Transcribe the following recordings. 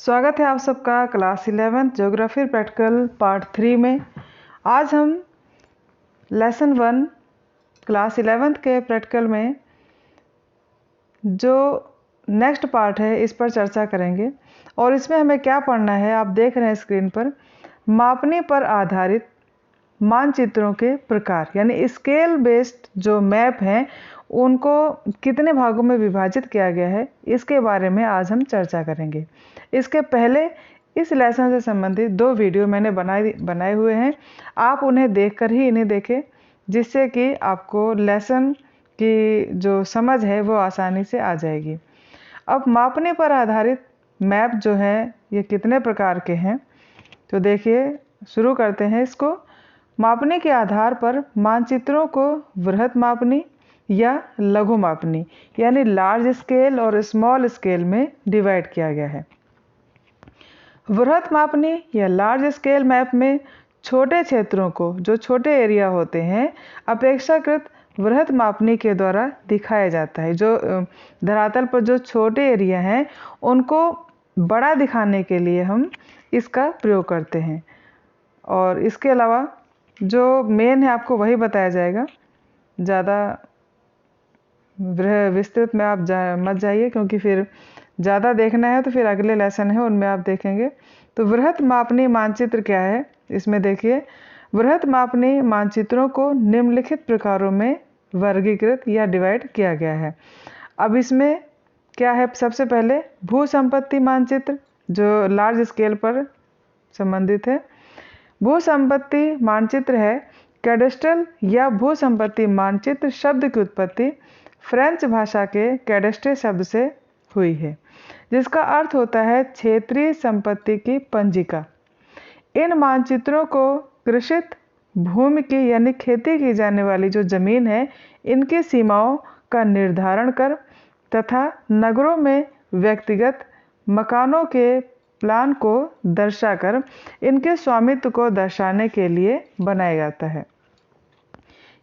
स्वागत है आप सबका क्लास 11 ज्योग्राफी प्रैक्टिकल पार्ट 3 में। आज हम लेसन 1 क्लास 11 के प्रैक्टिकल में जो नेक्स्ट पार्ट है इस पर चर्चा करेंगे। और इसमें हमें क्या पढ़ना है, आप देख रहे हैं स्क्रीन पर, मापने पर आधारित मानचित्रों के प्रकार, यानी स्केल बेस्ड जो मैप हैं उनको कितने भागों में विभाजित किया गया है, इसके बारे में आज हम चर्चा करेंगे। इसके पहले इस लेसन से संबंधित 2 वीडियो मैंने बनाए हुए हैं, आप उन्हें देखकर ही इन्हें देखें, जिससे कि आपको लेसन की जो समझ है वो आसानी से आ जाएगी। अब मापने पर आधारित मैप जो है ये कितने प्रकार के हैं, तो देखिए शुरू करते हैं इसको। मापने के आधार पर मानचित्रों को वृहत मापनी या लघु मापनी यानी लार्ज स्केल और स्मॉल स्केल में डिवाइड किया गया है। वृहत मापनी या लार्ज स्केल मैप में छोटे क्षेत्रों को, जो छोटे एरिया होते हैं, अपेक्षाकृत वृहत मापनी के द्वारा दिखाया जाता है। जो धरातल पर जो छोटे एरिया हैं उनको बड़ा दिखाने के लिए हम इसका प्रयोग करते हैं। और इसके अलावा जो मेन है आपको वही बताया जाएगा, ज़्यादा विस्तृत में आप मत जाइए, क्योंकि फिर ज़्यादा देखना है तो फिर अगले लेसन है उनमें आप देखेंगे। तो वृहत मापनी मानचित्र क्या है, इसमें देखिए वृहत मापनी मानचित्रों को निम्नलिखित प्रकारों में वर्गीकृत या डिवाइड किया गया है। अब इसमें क्या है, सबसे पहले भू संपत्ति मानचित्र जो लार्ज स्केल पर संबंधित है। भू संपत्ति मानचित्र है कैडेस्ट्रल या भू संपत्ति मानचित्र शब्द की उत्पत्ति फ्रेंच भाषा के कैडेस्ट्रे शब्द से हुई है, जिसका अर्थ होता है क्षेत्रीय संपत्ति की पंजिका। इन मानचित्रों को कृषित भूमि की यानी खेती की जाने वाली जो जमीन है इनकी सीमाओं का निर्धारण कर तथा नगरों में व्यक्तिगत मकानों के प्लान को दर्शाकर इनके स्वामित्व को दर्शाने के लिए बनाया जाता है।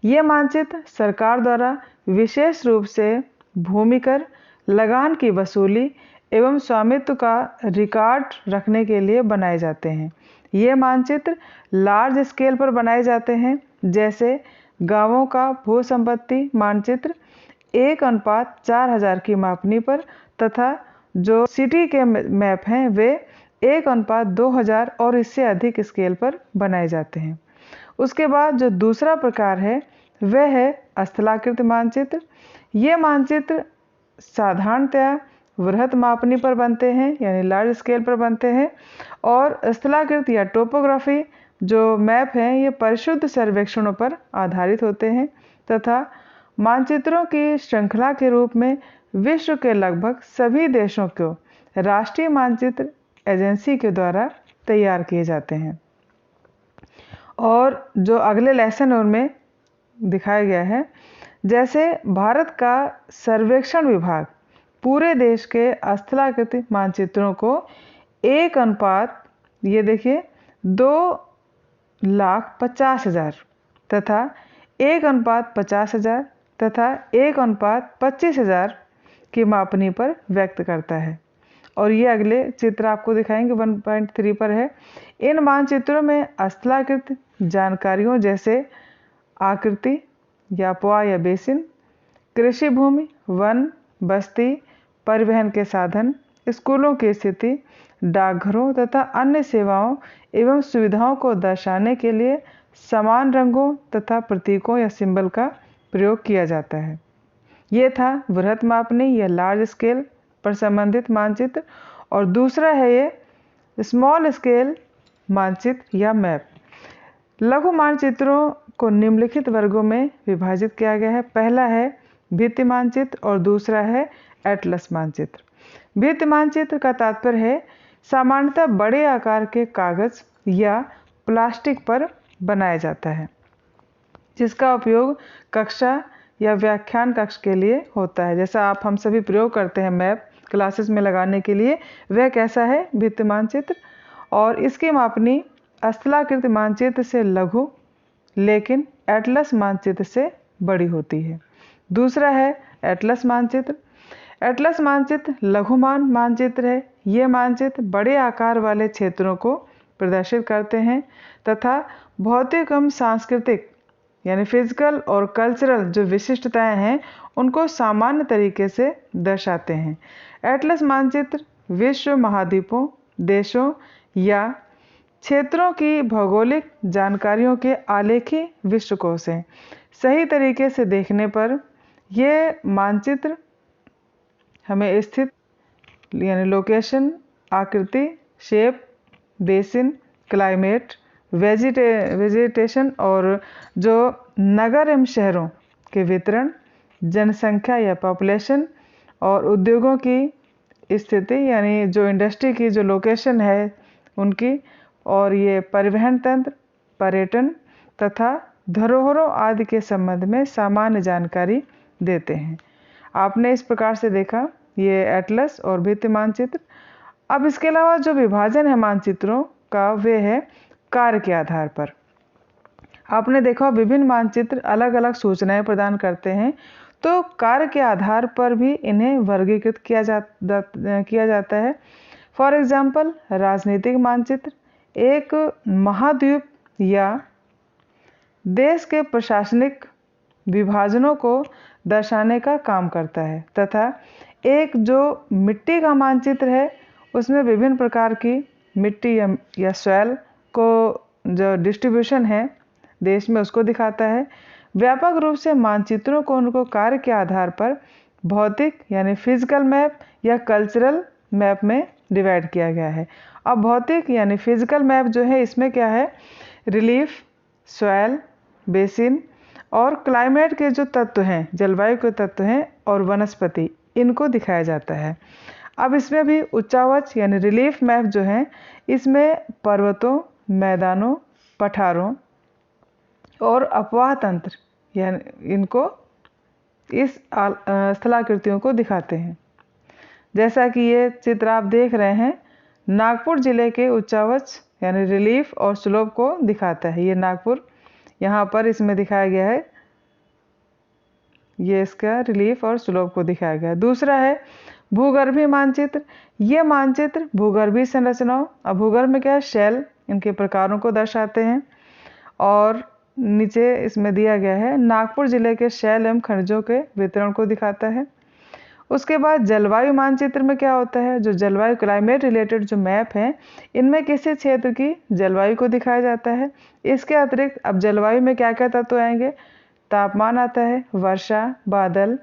ये मानचित्र सरकार द्वारा विशेष रूप से भूमि कर, लगान की वसूली एवं स्वामित्व का रिकॉर्ड रखने के लिए बनाए जाते हैं। ये मानचित्र लार्ज स्केल पर बनाए जाते हैं, जैसे गांवों का भू संपत्ति मानचित्र 1:4000 की मापनी पर, तथा जो सिटी के मैप हैं वे 1:2000 और इससे अधिक स्केल पर बनाए जाते हैं। उसके बाद जो दूसरा प्रकार है वह है स्थलाकृत मानचित्र। ये मानचित्र साधारणतया वृहत मापनी पर बनते हैं यानी लार्ज स्केल पर बनते हैं। और स्थलाकृत या टोपोग्राफी जो मैप हैं ये परिशुद्ध सर्वेक्षणों पर आधारित होते हैं तथा मानचित्रों की श्रृंखला के रूप में विश्व के लगभग सभी देशों को राष्ट्रीय मानचित्र एजेंसी के द्वारा तैयार किए जाते हैं। और जो अगले लेसन उनमें दिखाया गया है, जैसे भारत का सर्वेक्षण विभाग पूरे देश के स्थलाकृत मानचित्रों को 1:, ये देखिए 2,50,000 तथा 1:50,000 तथा 1:25,000 की मापनी पर व्यक्त करता है। और ये अगले चित्र आपको दिखाएंगे 1.3 पर है। इन मानचित्रों में स्थलाकृत जानकारियों जैसे आकृति या पुआ या बेसिन, कृषि भूमि, वन, बस्ती, परिवहन के साधन, स्कूलों की स्थिति, डाकघरों तथा अन्य सेवाओं एवं सुविधाओं को दर्शाने के लिए समान रंगों तथा प्रतीकों या सिंबल का प्रयोग किया जाता है। ये था वृहत मापनी या लार्ज स्केल पर संबंधित मानचित्र। और दूसरा है ये स्मॉल स्केल मानचित्र या मैप। लघु मानचित्रों को निम्नलिखित वर्गों में विभाजित किया गया है। पहला है भित्ति मानचित्र और दूसरा है एटलस मानचित्र। भित्ति मानचित्र का तात्पर्य है सामान्यतः बड़े आकार के कागज या प्लास्टिक पर बनाया जाता है, जिसका उपयोग कक्षा या व्याख्यान कक्ष के लिए होता है। जैसा आप हम सभी प्रयोग करते हैं मैप क्लासेस में लगाने के लिए, वह कैसा है, भित्ति मानचित्र। और इसकी मापनी स्थलाकृत मानचित्र से लघु लेकिन एटलस मानचित्र से बड़ी होती है। दूसरा है एटलस मानचित्र। एटलस मानचित्र लघुमान मानचित्र है। ये मानचित्र बड़े आकार वाले क्षेत्रों को प्रदर्शित करते हैं तथा भौतिक एवं सांस्कृतिक यानी फिजिकल और कल्चरल जो विशिष्टताएं हैं उनको सामान्य तरीके से दर्शाते हैं। एटलस मानचित्र विश्व महाद्वीपों, देशों या क्षेत्रों की भौगोलिक जानकारियों के आलेखी विश्वकोश हैं। सही तरीके से देखने पर ये मानचित्र हमें स्थित यानी लोकेशन, आकृति, शेप, बेसिन, क्लाइमेट, वेजिटेशन और जो नगर एवं शहरों के वितरण, जनसंख्या या पॉपुलेशन और उद्योगों की स्थिति यानी जो इंडस्ट्री की जो लोकेशन है उनकी, और ये परिवहन तंत्र, पर्यटन तथा धरोहरों आदि के संबंध में सामान्य जानकारी देते हैं। आपने इस प्रकार से देखा ये एटलस और भित्ति मानचित्र। अब इसके अलावा जो विभाजन है मानचित्रों का वे है कार्य के आधार पर। आपने देखा विभिन्न मानचित्र अलग अलग सूचनाएं प्रदान करते हैं, तो कार्य के आधार पर भी इन्हें वर्गीकृत किया जाता है। फॉर एग्जाम्पल राजनीतिक मानचित्र एक महाद्वीप या देश के प्रशासनिक विभाजनों को दर्शाने का काम करता है, तथा एक जो मिट्टी का मानचित्र है उसमें विभिन्न प्रकार की मिट्टी या सॉइल को जो डिस्ट्रीब्यूशन है देश में उसको दिखाता है। व्यापक रूप से मानचित्रों को उनको कार्य के आधार पर भौतिक यानी फिजिकल मैप या कल्चरल मैप में डिवाइड किया गया है। अब भौतिक यानी फिजिकल मैप जो है इसमें क्या है, रिलीफ, सॉइल, बेसिन और क्लाइमेट के जो तत्व हैं, जलवायु के तत्व हैं और वनस्पति, इनको दिखाया जाता है। अब इसमें भी उच्चावच यानी रिलीफ मैप जो है इसमें पर्वतों, मैदानों, पठारों और अपवाह तंत्र यानी इनको इस स्थलाकृतियों को दिखाते हैं। जैसा कि ये चित्र आप देख रहे हैं, नागपुर जिले के उच्चावच यानी रिलीफ और स्लोप को दिखाता है। ये नागपुर यहाँ पर इसमें दिखाया गया है, ये इसका रिलीफ और स्लोप को दिखाया गया है। दूसरा है भूगर्भीय मानचित्र। ये मानचित्र भूगर्भीय संरचनाओं, अब भूगर्भ में क्या है, शैल, इनके प्रकारों को दर्शाते हैं। और नीचे इसमें दिया गया है नागपुर जिले के शैल एवं खनिजों के वितरण को दिखाता है। उसके बाद जलवायु मानचित्र में क्या होता है, जो जलवायु क्लाइमेट रिलेटेड जो मैप हैं इनमें किसी क्षेत्र की जलवायु को दिखाया जाता है। इसके अतिरिक्त अब जलवायु में क्या क्या तत्व आएंगे, तापमान आता है, वर्षा, बादल,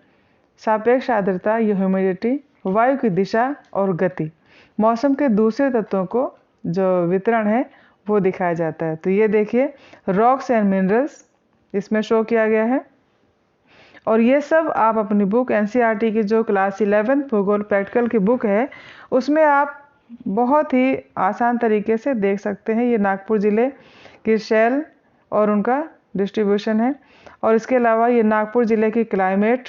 सापेक्ष आर्द्रता या ह्यूमिडिटी, वायु की दिशा और गति, मौसम के दूसरे तत्वों को जो वितरण है वो दिखाया जाता है। तो ये देखिए रॉक्स एंड मिनरल्स इसमें शो किया गया है। और ये सब आप अपनी बुक एनसीईआरटी की जो क्लास 11 भूगोल प्रैक्टिकल की बुक है उसमें आप बहुत ही आसान तरीके से देख सकते हैं। ये नागपुर ज़िले की शैल और उनका डिस्ट्रीब्यूशन है। और इसके अलावा ये नागपुर ज़िले की क्लाइमेट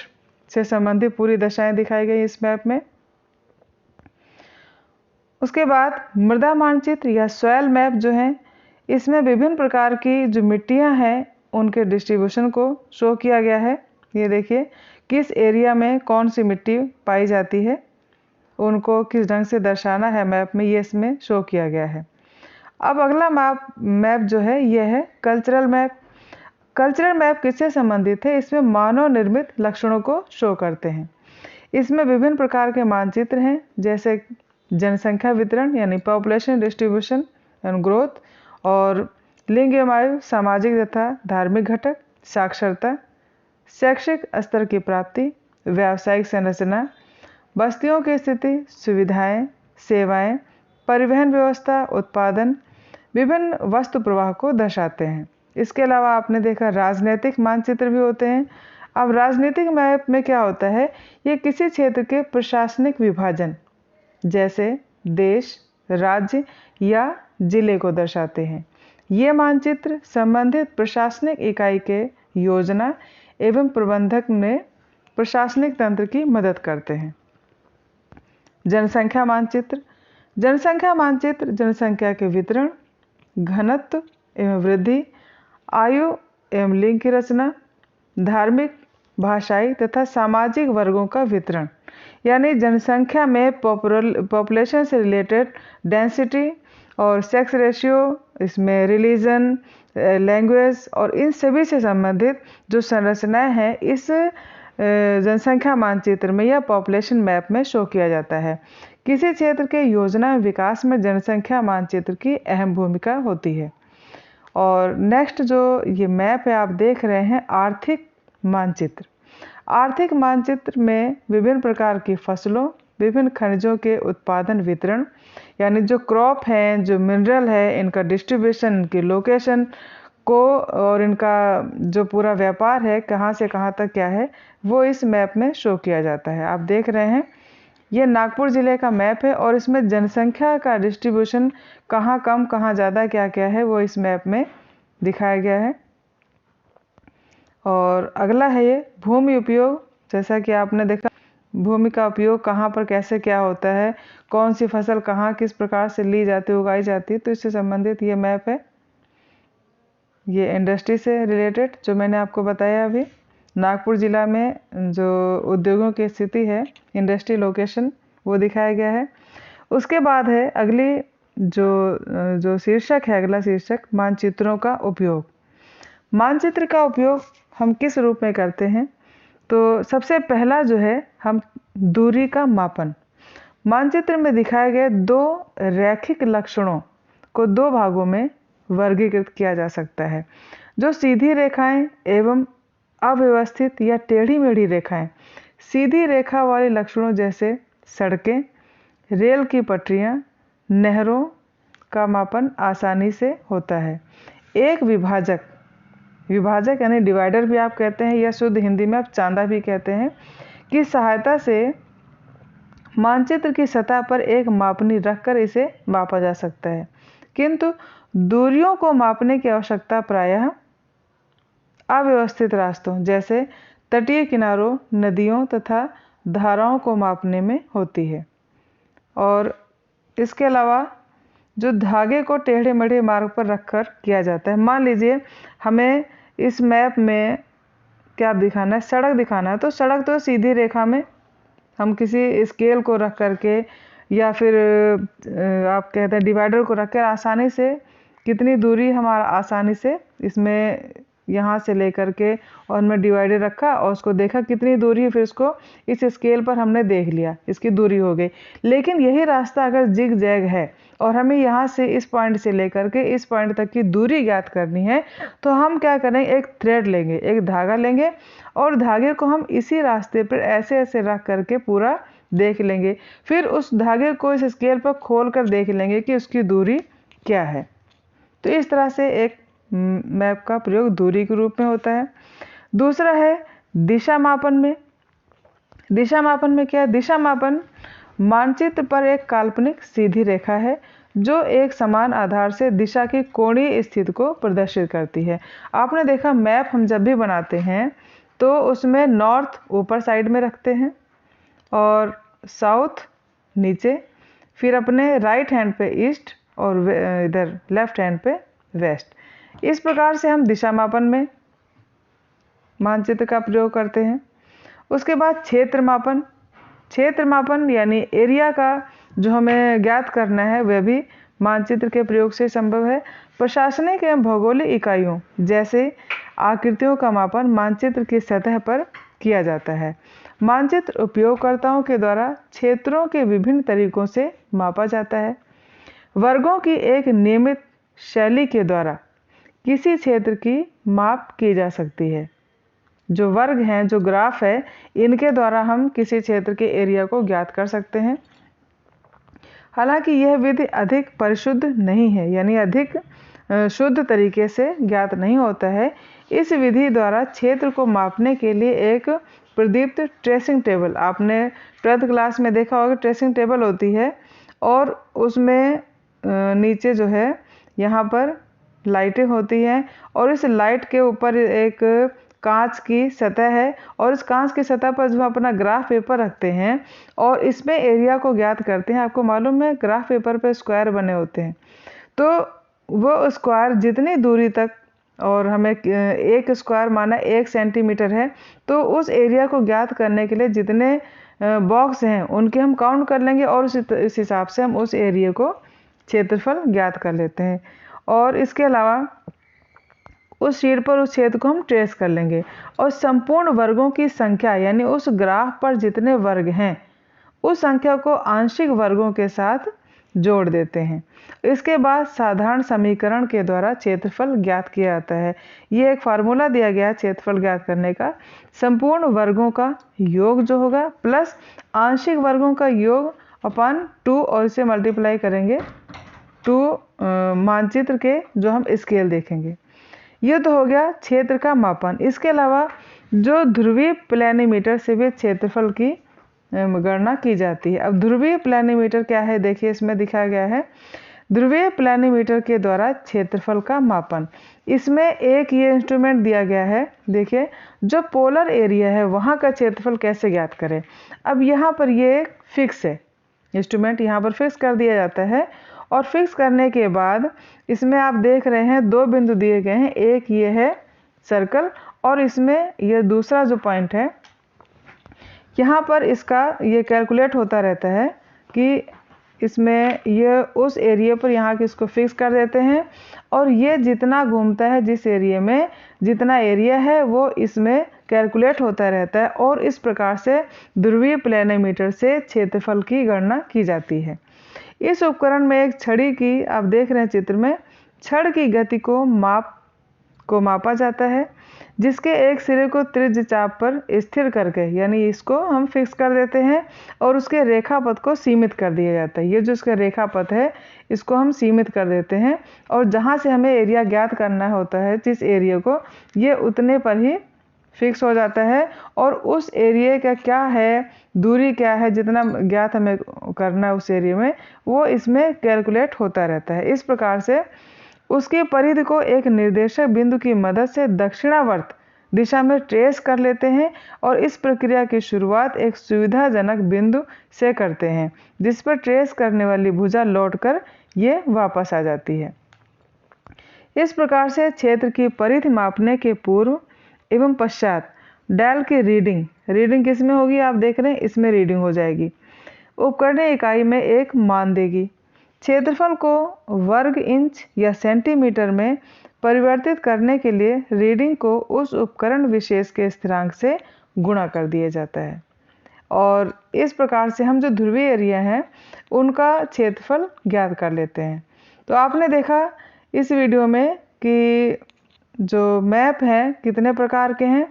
से संबंधित पूरी दशाएं दिखाई गई इस मैप में। उसके बाद मृदा मानचित्र या सॉइल मैप जो है इसमें विभिन्न प्रकार की जो मिट्टियां हैं उनके डिस्ट्रीब्यूशन को शो किया गया है। ये देखिए किस एरिया में कौन सी मिट्टी पाई जाती है, उनको किस ढंग से दर्शाना है मैप में, ये इसमें शो किया गया है। अब अगला मैप जो है ये है कल्चरल मैप। कल्चरल मैप किससे संबंधित है, इसमें मानव निर्मित लक्षणों को शो करते हैं। इसमें विभिन्न प्रकार के मानचित्र हैं, जैसे जनसंख्या वितरण यानी पॉपुलेशन डिस्ट्रीब्यूशन एंड ग्रोथ, और लिंग एवं आयु, सामाजिक तथा धार्मिक घटक, साक्षरता, शैक्षिक स्तर की प्राप्ति, व्यावसायिक संरचना, बस्तियों की स्थिति, सुविधाएं, सेवाएं, परिवहन व्यवस्था, उत्पादन, विभिन्न वस्तु प्रवाह को दर्शाते हैं। इसके अलावा आपने देखा राजनीतिक मानचित्र भी होते हैं। अब राजनीतिक मैप में क्या होता है, ये किसी क्षेत्र के प्रशासनिक विभाजन जैसे देश, राज्य या जिले को दर्शाते हैं। ये मानचित्र संबंधित प्रशासनिक इकाई के योजना एवं प्रबंधक में प्रशासनिक तंत्र की मदद करते हैं। जनसंख्या मानचित्र। जनसंख्या मानचित्र जनसंख्या के वितरण, घनत्व एवं वृद्धि, आयु एवं लिंग की रचना, धार्मिक, भाषाई तथा सामाजिक वर्गों का वितरण, यानी जनसंख्या में पॉपुलेशन से रिलेटेड डेंसिटी और सेक्स रेशियो, इसमें रिलीजन, लैंग्वेज और इन सभी से संबंधित जो संरचनाएं हैं इस जनसंख्या मानचित्र में या पॉपुलेशन मैप में शो किया जाता है। किसी क्षेत्र के योजना विकास में जनसंख्या मानचित्र की अहम भूमिका होती है। और नेक्स्ट जो ये मैप है आप देख रहे हैं, आर्थिक मानचित्र। आर्थिक मानचित्र में विभिन्न प्रकार की फसलों, विभिन्न खनिजों के उत्पादन वितरण, यानी जो क्रॉप हैं, जो मिनरल है, इनका डिस्ट्रीब्यूशन, इनकी लोकेशन को और इनका जो पूरा व्यापार है कहाँ से कहाँ तक क्या है, वो इस मैप में शो किया जाता है। आप देख रहे हैं ये नागपुर ज़िले का मैप है और इसमें जनसंख्या का डिस्ट्रीब्यूशन कहाँ कम कहाँ ज़्यादा क्या क्या है वो इस मैप में दिखाया गया है। और अगला है ये भूमि उपयोग। जैसा कि आपने देखा भूमि का उपयोग कहाँ पर कैसे क्या होता है, कौन सी फसल कहाँ किस प्रकार से ली जाती है, उगाई जाती है, तो इससे संबंधित ये मैप है। ये इंडस्ट्री से रिलेटेड जो मैंने आपको बताया अभी, नागपुर ज़िला में जो उद्योगों की स्थिति है, इंडस्ट्री लोकेशन, वो दिखाया गया है। उसके बाद है अगली जो शीर्षक है, अगला शीर्षक मानचित्रों का उपयोग। मानचित्र का उपयोग हम किस रूप में करते हैं? तो सबसे पहला जो है हम दूरी का मापन। मानचित्र में दिखाए गए दो रैखिक लक्षणों को दो भागों में वर्गीकृत किया जा सकता है। जो सीधी रेखाएं एवं अव्यवस्थित या टेढ़ी मेढ़ी रेखाएं। सीधी रेखा वाले लक्षणों जैसे सड़कें, रेल की पटरियां, नहरों का मापन आसानी से होता है। एक विभाजक यानी डिवाइडर भी आप कहते हैं या शुद्ध हिंदी में आप चांदा भी कहते हैं, की सहायता से मानचित्र की सतह पर एक मापनी रखकर इसे मापा जा सकता है। किंतु दूरियों को मापने की आवश्यकता प्रायः अव्यवस्थित रास्तों जैसे तटीय किनारों, नदियों तथा धाराओं को मापने में होती है। और इसके अलावा जो धागे को टेढ़े मेढ़े मार्ग पर रखकर किया जाता है। मान लीजिए हमें इस मैप में क्या दिखाना है, सड़क दिखाना है, तो सड़क तो सीधी रेखा में हम किसी स्केल को रख करके या फिर आप कहते हैं डिवाइडर को रखकर आसानी से कितनी दूरी हमारा आसानी से इसमें यहाँ से लेकर के और हमने डिवाइडर रखा और उसको देखा कितनी दूरी है, फिर उसको इस स्केल पर हमने देख लिया इसकी दूरी हो गई। लेकिन यही रास्ता अगर जिग जैग है और हमें यहाँ से इस पॉइंट से लेकर के इस पॉइंट तक की दूरी ज्ञात करनी है, तो हम क्या करें, एक थ्रेड लेंगे, एक धागा लेंगे और धागे को हम इसी रास्ते पर ऐसे ऐसे रख करके पूरा देख लेंगे। फिर उस धागे को इस स्केल पर खोल कर देख लेंगे कि उसकी दूरी क्या है। तो इस तरह से एक मैप का प्रयोग दूरी के रूप में होता है। दूसरा है दिशा मापन में। दिशा मापन में क्या है? दिशा मापन मानचित्र पर एक काल्पनिक सीधी रेखा है जो एक समान आधार से दिशा की कोणीय स्थिति को प्रदर्शित करती है। आपने देखा मैप हम जब भी बनाते हैं तो उसमें नॉर्थ ऊपर साइड में रखते हैं और साउथ नीचे, फिर अपने राइट हैंड पे ईस्ट और इधर लेफ्ट हैंड पे वेस्ट। इस प्रकार से हम दिशा मापन में मानचित्र का प्रयोग करते हैं। उसके बाद क्षेत्र मापन। क्षेत्र मापन यानी एरिया का जो हमें ज्ञात करना है वह भी मानचित्र के प्रयोग से संभव है। प्रशासनिक एवं भौगोलिक इकाइयों जैसे आकृतियों का मापन मानचित्र की सतह पर किया जाता है। मानचित्र उपयोगकर्ताओं के द्वारा क्षेत्रों के विभिन्न तरीकों से मापा जाता है। वर्गों की एक नियमित शैली के द्वारा किसी क्षेत्र की माप की जा सकती है। जो वर्ग हैं, जो ग्राफ है, इनके द्वारा हम किसी क्षेत्र के एरिया को ज्ञात कर सकते हैं। हालांकि यह विधि अधिक परिशुद्ध नहीं है, यानी अधिक शुद्ध तरीके से ज्ञात नहीं होता है। इस विधि द्वारा क्षेत्र को मापने के लिए एक प्रदीप्त ट्रेसिंग टेबल, आपने 12th क्लास में देखा होगा, ट्रेसिंग टेबल होती है और उसमें नीचे जो है यहाँ पर लाइटें होती हैं और इस लाइट के ऊपर एक कांच की सतह है और इस कांच की सतह पर जो अपना ग्राफ पेपर रखते हैं और इसमें एरिया को ज्ञात करते हैं। आपको मालूम है ग्राफ पेपर पे स्क्वायर बने होते हैं, तो वो स्क्वायर जितनी दूरी तक, और हमें एक स्क्वायर माना 1 सेंटीमीटर है, तो उस एरिया को ज्ञात करने के लिए जितने बॉक्स हैं उनके हम काउंट कर लेंगे और इस हिसाब से हम उस एरिया को क्षेत्रफल ज्ञात कर लेते हैं। और इसके अलावा उस शीट पर उस क्षेत्र को हम ट्रेस कर लेंगे और संपूर्ण वर्गों की संख्या यानी उस ग्राफ पर जितने वर्ग हैं उस संख्या को आंशिक वर्गों के साथ जोड़ देते हैं। इसके बाद साधारण समीकरण के द्वारा क्षेत्रफल ज्ञात किया जाता है। ये एक फार्मूला दिया गया है क्षेत्रफल ज्ञात करने का, संपूर्ण वर्गों का योग जो होगा प्लस आंशिक वर्गों का योग अपॉन 2 और इसे मल्टीप्लाई करेंगे 2 मानचित्र के जो हम स्केल देखेंगे। ये तो हो गया क्षेत्र का मापन। इसके अलावा जो ध्रुवीय प्लैनीमीटर से भी क्षेत्रफल की गणना की जाती है। अब ध्रुवीय प्लैनीमीटर क्या है देखिए, इसमें दिखाया गया है ध्रुवीय प्लैनीमीटर के द्वारा क्षेत्रफल का मापन। इसमें एक ये इंस्ट्रूमेंट दिया गया है, देखिए जो पोलर एरिया है वहाँ का क्षेत्रफल कैसे ज्ञात करें। अब यहाँ पर ये फिक्स है, इंस्ट्रूमेंट यहाँ पर फिक्स कर दिया जाता है और फिक्स करने के बाद इसमें आप देख रहे हैं 2 बिंदु दिए गए हैं, एक ये है सर्कल और इसमें ये दूसरा जो पॉइंट है यहाँ पर इसका ये कैलकुलेट होता रहता है कि इसमें ये उस एरिया पर यहाँ के इसको फिक्स कर देते हैं और ये जितना घूमता है जिस एरिया में जितना एरिया है वो इसमें कैलकुलेट होता रहता है और इस प्रकार से ध्रुवीय प्लैनीमीटर से क्षेत्रफल की गणना की जाती है। इस उपकरण में एक छड़ी की आप देख रहे हैं चित्र में, छड़ की गति को मापा जाता है जिसके एक सिरे को त्रिज्य चाप पर स्थिर करके यानी इसको हम फिक्स कर देते हैं और उसके रेखापथ को सीमित कर दिया जाता है। ये जो इसका रेखापथ है इसको हम सीमित कर देते हैं और जहाँ से हमें एरिया ज्ञात करना होता है जिस एरिया को, ये उतने पर ही फिक्स हो जाता है और उस एरिया का क्या है, दूरी क्या है, जितना ज्ञात हमें करना है उस एरिया में वो इसमें कैलकुलेट होता रहता है। इस प्रकार से उसकी परिधि को एक निर्देशक बिंदु की मदद से दक्षिणावर्त दिशा में ट्रेस कर लेते हैं और इस प्रक्रिया की शुरुआत एक सुविधाजनक बिंदु से करते हैं जिस पर ट्रेस करने वाली भुजा लौटकर ये वापस आ जाती है। इस प्रकार से क्षेत्र की परिधि मापने के पूर्व एवं पश्चात डायल की रीडिंग किस में होगी, आप देख रहे हैं इसमें रीडिंग हो जाएगी। उपकरणीय इकाई में एक मान देगी। क्षेत्रफल को वर्ग इंच या सेंटीमीटर में परिवर्तित करने के लिए रीडिंग को उस उपकरण विशेष के स्थिरांक से गुणा कर दिया जाता है और इस प्रकार से हम जो ध्रुवीय एरिया हैं उनका क्षेत्रफल ज्ञात कर लेते हैं। तो आपने देखा इस वीडियो में कि जो मैप हैं कितने प्रकार के हैं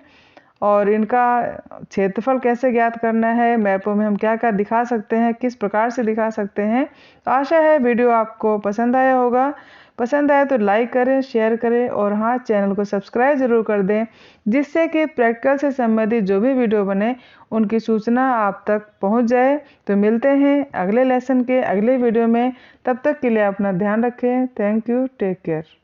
और इनका क्षेत्रफल कैसे ज्ञात करना है, मैपों में हम क्या क्या दिखा सकते हैं, किस प्रकार से दिखा सकते हैं। तो आशा है वीडियो आपको पसंद आया होगा। पसंद आए तो लाइक करें, शेयर करें और हाँ चैनल को सब्सक्राइब ज़रूर कर दें जिससे कि प्रैक्टिकल से संबंधित जो भी वीडियो बने उनकी सूचना आप तक पहुंच जाए। तो मिलते हैं अगले लेसन के अगले वीडियो में, तब तक के लिए अपना ध्यान रखें। Thank you, take care.